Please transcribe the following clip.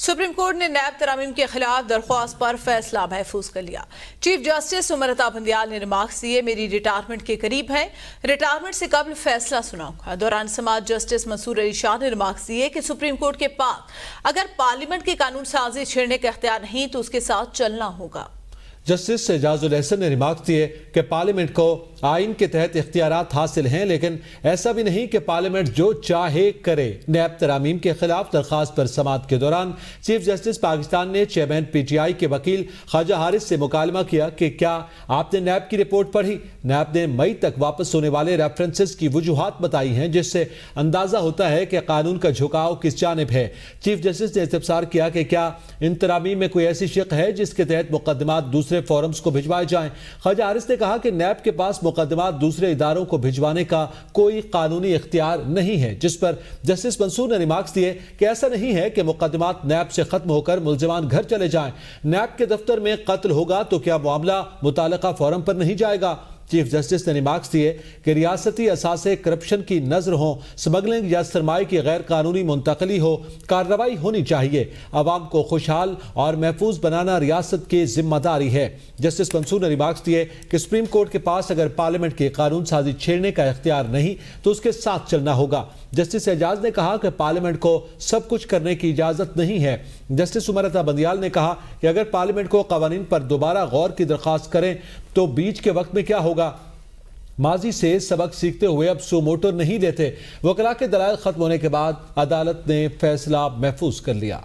Supreme court نے NAB ترامیم کے خلاف درخواست پر فیصلہ محفوظ کر لیا۔ چیف جسٹس امرتا بندیال نے ریمارکس دیے، میری ریٹائرمنٹ کے قریب ہے، ریٹائرمنٹ سے قبل فیصلہ سناؤں گا۔ دوران سماعت جسٹس منصور علی شاہ نے ریمارکس دیے کہ سپریم کورٹ کے پاس اگر پارلیمنٹ کی قانون سازی چھیڑنے کا اختیار نہیں تو اس کے ساتھ چلنا ہوگا۔ جسٹس اعجاز الحسن نے ریمارکس دیے کہ پارلیمنٹ کو آئین کے تحت اختیارات حاصل ہیں، لیکن ایسا بھی نہیں کہ پارلیمنٹ جو چاہے کرے۔ نیب ترامیم کے خلاف درخواست پر سماعت کے دوران چیف جسٹس پاکستان نے چیئرمین پی ٹی آئی کے وکیل خواجہ حارث سے مکالمہ کیا کہ کیا آپ نے نیب کی رپورٹ پڑھی؟ نیب نے مئی تک واپس ہونے والے ریفرنسز کی وجوہات بتائی ہیں، جس سے اندازہ ہوتا ہے کہ قانون کا جھکاؤ کس جانب ہے۔ چیف جسٹس نے استفسار کیا کہ کیا ان ترامیم میں کوئی ایسی شق ہے جس کے تحت مقدمات دوسرے فورمز کو بھجوائے جائیں؟ خواجہ حارث نے کہا کہ نیب کے پاس مقدمات دوسرے اداروں کو بھجوانے کا کوئی قانونی اختیار نہیں ہے، جس پر جسٹس منصور نے ریمارکس دیے کہ ایسا نہیں ہے کہ مقدمات نیب سے ختم ہو کر ملزمان گھر چلے جائیں۔ نیب کے دفتر میں قتل ہوگا تو کیا معاملہ متعلقہ فورم پر نہیں جائے گا؟ چیف جسٹس نے ریمارکس دیے کہ ریاستی اثاثے کرپشن کی نظر ہو، سمگلنگ یا سرمایہ کی غیر قانونی منتقلی ہو، کارروائی ہونی چاہیے۔ عوام کو خوشحال اور محفوظ بنانا ریاست کی ذمہ داری ہے۔ جسٹس منصور نے ریمارکس دیے کہ سپریم کورٹ کے پاس اگر پارلیمنٹ کی قانون سازی چھیڑنے کا اختیار نہیں تو اس کے ساتھ چلنا ہوگا۔ جسٹس اعجاز نے کہا کہ پارلیمنٹ کو سب کچھ کرنے کی اجازت نہیں ہے۔ جسٹس امرتا بندیال نے کہا کہ اگر پارلیمنٹ کو قوانین پر دوبارہ غور کی درخواست کریں تو بیچ کے وقت میں کیا ہوگا؟ ماضی سے سبق سیکھتے ہوئے اب سو موٹر نہیں دیتے۔ وکلاء کے دلائل ختم ہونے کے بعد عدالت نے فیصلہ محفوظ کر لیا۔